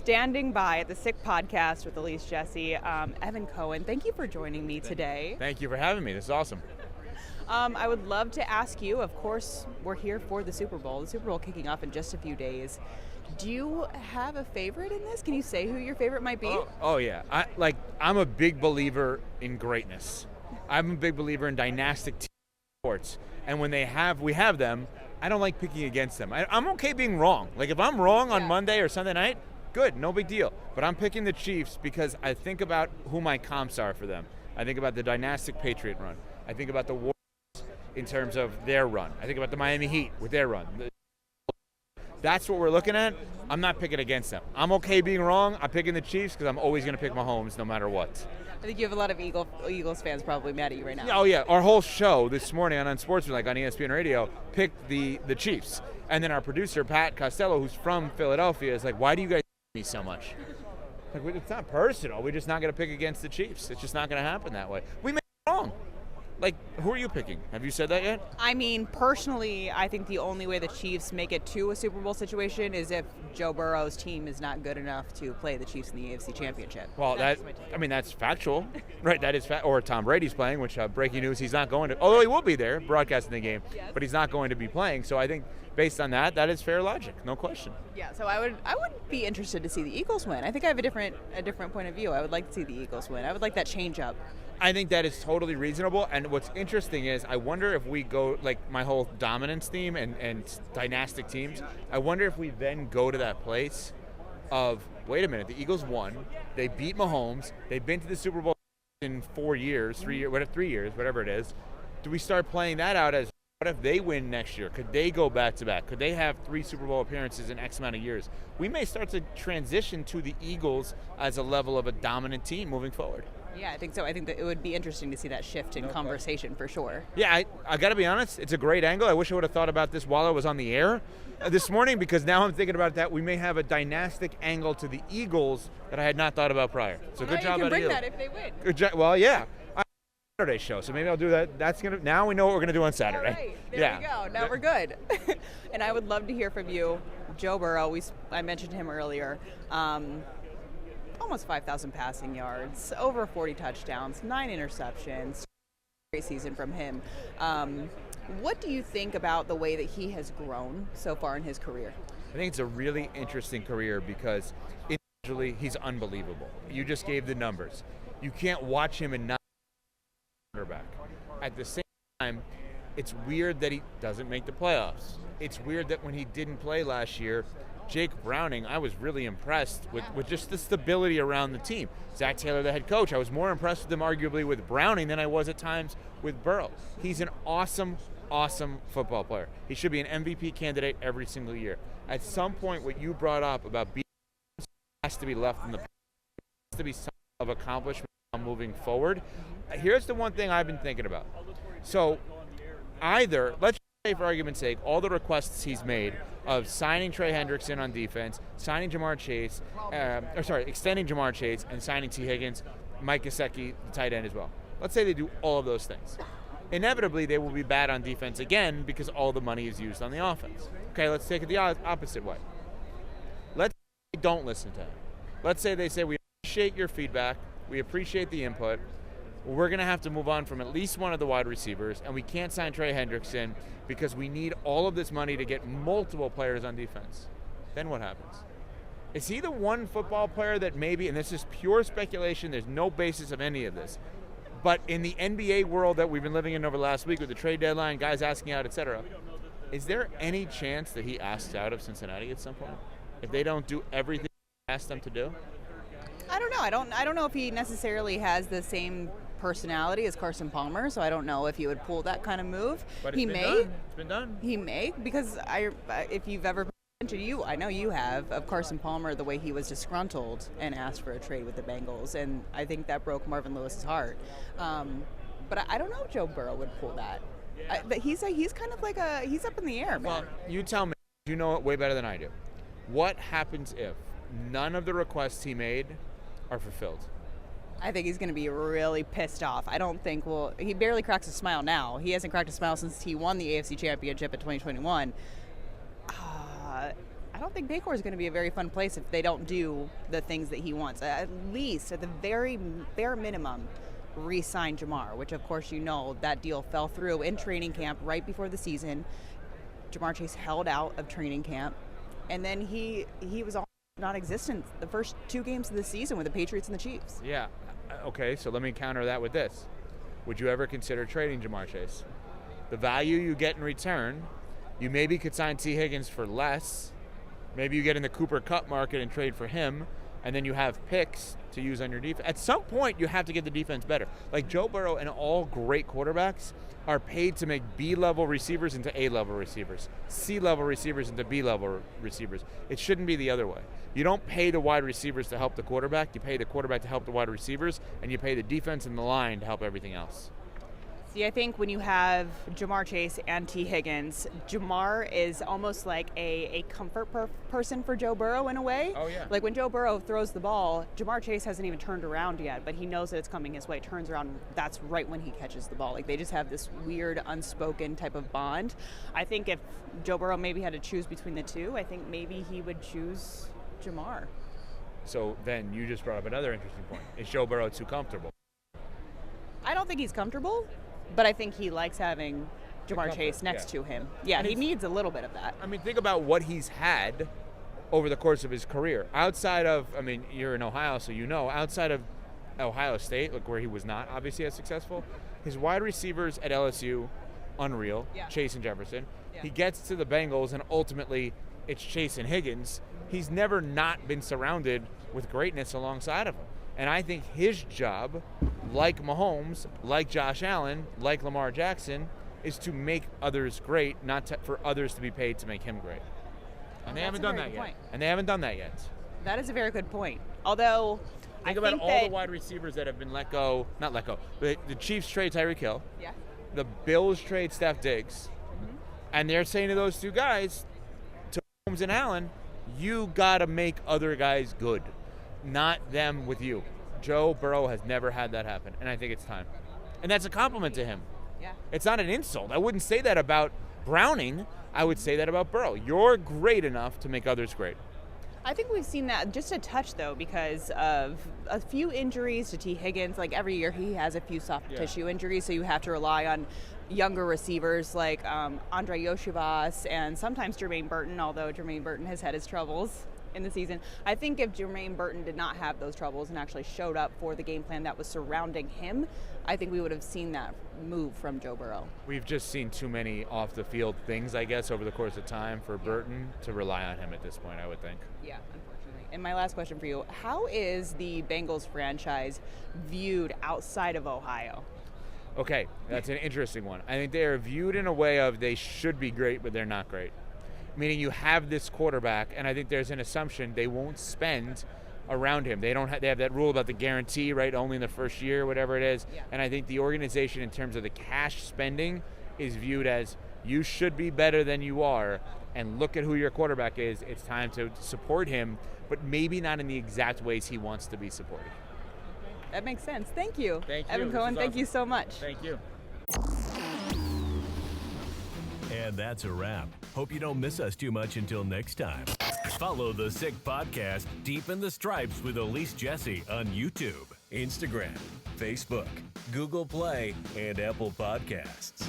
standing by at the Sick Podcast with Elise Jesse. Evan Cohen, thank you for joining me today. Thank you for having me. This is awesome. I would love to ask you, of course, we're here for the Super Bowl. The Super Bowl kicking off in just a few days. Do you have a favorite in this? Can you say who your favorite might be? Oh yeah. I'm a big believer in greatness. I'm a big believer in dynastic team sports. And when we have them, I don't like picking against them. I'm okay being wrong. Like if I'm wrong on Monday or Sunday night, good, no big deal. But I'm picking the Chiefs because I think about who my comps are for them. I think about the dynastic Patriot run. I think about the Warriors in terms of their run. I think about the Miami Heat with their run. That's what we're looking at. I'm not picking against them. I'm okay being wrong. I'm picking the Chiefs because I'm always going to pick Mahomes no matter what. I think you have a lot of Eagles fans probably mad at you right now. Oh, yeah. Our whole show this morning on Unsportsmanlike on ESPN Radio picked the Chiefs. And then our producer, Pat Costello, who's from Philadelphia, is like, why do you guys hate me so much? Like, it's not personal. We're just not going to pick against the Chiefs. It's just not going to happen that way. We may be wrong. Like, who are you picking? Have you said that yet? I mean, personally, I think the only way the Chiefs make it to a Super Bowl situation is if Joe Burrow's team is not good enough to play the Chiefs in the AFC Championship. Well, that's factual, right? That is or Tom Brady's playing, which breaking news, he's not going to. Although he will be there broadcasting the game, but he's not going to be playing. So I think based on that is fair logic, no question. Yeah. So I would be interested to see the Eagles win. I think I have a different point of view. I would like to see the Eagles win. I would like that change up. I think that is totally reasonable, and what's interesting is I wonder if we go, like my whole dominance theme and dynastic teams, I wonder if we then go to that place of, wait a minute, the Eagles won, they beat Mahomes, they've been to the Super Bowl in 3 years, whatever it is. Do we start playing that out as, what if they win next year? Could they go back-to-back? Could they have 3 Super Bowl appearances in X amount of years? We may start to transition to the Eagles as a level of a dominant team moving forward. Yeah, I think so. I think that it would be interesting to see that shift in conversation for sure. Yeah, I got to be honest, it's a great angle. I wish I would have thought about this while I was on the air this morning, because now I'm thinking about that. We may have a dynastic angle to the Eagles that I had not thought about prior. So good job out of you. You can bring that if they win. Good job. Well, yeah. Saturday show, so maybe I'll do that. Now we know what we're going to do on Saturday. All right. There we go. Now we're good. And I would love to hear from you. Joe Burrow, I mentioned him earlier. Almost 5,000 passing yards, over 40 touchdowns, 9 interceptions. Great season from him. What do you think about the way that he has grown so far in his career? I think it's a really interesting career because individually he's unbelievable. You just gave the numbers. You can't watch him and not quarterback. At the same time, it's weird that he doesn't make the playoffs. It's weird that when he didn't play last year, Jake Browning, I was really impressed with just the stability around the team. Zach Taylor, the head coach, I was more impressed with him arguably with Browning than I was at times with Burrow. He's an awesome, awesome football player. He should be an MVP candidate every single year. At some point, what you brought up about being has to be left in the past. Has to be some of accomplishment moving forward. Here's the one thing I've been thinking about. So either, let's say for argument's sake, all the requests he's made of signing Trey Hendrickson on defense, extending Jamar Chase, and signing T. Higgins, Mike Gesicki, the tight end as well. Let's say they do all of those things. Inevitably, they will be bad on defense again because all the money is used on the offense. Okay, let's take it the opposite way. Let's say they don't listen to him. Let's say they say, we appreciate your feedback, we appreciate the input, we're going to have to move on from at least one of the wide receivers, and we can't sign Trey Hendrickson because we need all of this money to get multiple players on defense. Then what happens? Is he the one football player that maybe, and this is pure speculation, there's no basis of any of this, but in the NBA world that we've been living in over the last week with the trade deadline, guys asking out, etc., is there any chance that he asks out of Cincinnati at some point? If they don't do everything he asked them to do? I don't know. I don't know if he necessarily has the same personality as Carson Palmer, so I don't know if he would pull that kind of move. But It's been done. He may, because if you've ever mentioned, I know you have, of Carson Palmer, the way he was disgruntled and asked for a trade with the Bengals, and I think that broke Marvin Lewis's heart. But I don't know if Joe Burrow would pull that. But he's kind of like he's up in the air, man. Well, you tell me. You know it way better than I do. What happens if none of the requests he made are fulfilled? I think he's going to be really pissed off. I don't think, he barely cracks a smile now. He hasn't cracked a smile since he won the AFC Championship in 2021. I don't think Paycor is going to be a very fun place if they don't do the things that he wants. At least, at the very bare minimum, re-sign Jamar, which of course that deal fell through in training camp right before the season. Jamar Chase held out of training camp, and then he was all non-existent the first 2 games of the season with the Patriots and the Chiefs. Yeah. Okay, so let me counter that with this. Would you ever consider trading Jamar Chase? The value you get in return, you maybe could sign T. Higgins for less. Maybe you get in the Cooper Kupp market and trade for him, and then you have picks to use on your defense. At some point, you have to get the defense better. Like Joe Burrow and all great quarterbacks are paid to make B-level receivers into A-level receivers, C-level receivers into B-level receivers. It shouldn't be the other way. You don't pay the wide receivers to help the quarterback. You pay the quarterback to help the wide receivers, and you pay the defense and the line to help everything else. See, I think when you have Jamar Chase and T. Higgins, Jamar is almost like a comfort person for Joe Burrow in a way. Oh, yeah. Like when Joe Burrow throws the ball, Jamar Chase hasn't even turned around yet, but he knows that it's coming his way, turns around, that's right when he catches the ball. Like they just have this weird, unspoken type of bond. I think if Joe Burrow maybe had to choose between the two, I think maybe he would choose Jamar. So then you just brought up another interesting point. Is Joe Burrow too comfortable? I don't think he's comfortable, but I think he likes having Jamar Chase next to him. Yeah, he needs a little bit of that. I mean, think about what he's had over the course of his career. Outside of, you're in Ohio, so outside of Ohio State, like where he was not obviously as successful, his wide receivers at LSU, unreal, Chase and Jefferson. Yeah. He gets to the Bengals, and ultimately it's Chase and Higgins. He's never not been surrounded with greatness alongside of him. And I think his job, like Mahomes, like Josh Allen, like Lamar Jackson, is to make others great, not for others to be paid to make him great. And they haven't done that yet. And they haven't done that yet. That is a very good point. Although, think about all the wide receivers that have been not let go. The Chiefs trade Tyreek Hill. Yeah. The Bills trade Steph Diggs. Mm-hmm. And they're saying to those two guys, to Mahomes and Allen, you got to make other guys good, not them with you. Joe Burrow has never had that happen, and I think it's time. And that's a compliment to him. Yeah. It's not an insult. I wouldn't say that about Browning. I would say that about Burrow. You're great enough to make others great. I think we've seen that just a touch, though, because of a few injuries to T. Higgins. Like every year he has a few soft tissue injuries, so you have to rely on younger receivers like Andre Yoshivas and sometimes Jermaine Burton, although Jermaine Burton has had his troubles in the season. I think if Jermaine Burton did not have those troubles and actually showed up for the game plan that was surrounding him, I think we would have seen that move from Joe Burrow. We've just seen too many off-the-field things, I guess, over the course of time for Burton to rely on him at this point, I would think. Yeah, unfortunately. And my last question for you, how is the Bengals franchise viewed outside of Ohio? Okay, that's an interesting one. I think they are viewed in a way of they should be great, but they're not great. Meaning you have this quarterback, and I think there's an assumption they won't spend around him. They have that rule about the guarantee, right? Only in the first year, whatever it is. Yeah. And I think the organization, in terms of the cash spending, is viewed as you should be better than you are, and look at who your quarterback is. It's time to support him, but maybe not in the exact ways he wants to be supported. That makes sense. Thank you. Thank you. Evan Cohen, thank you so much. Thank you. And that's a wrap. Hope you don't miss us too much until next time. Follow the Sick Podcast Deep in the Stripes with Elise Jesse on YouTube, Instagram, Facebook, Google Play, and Apple Podcasts.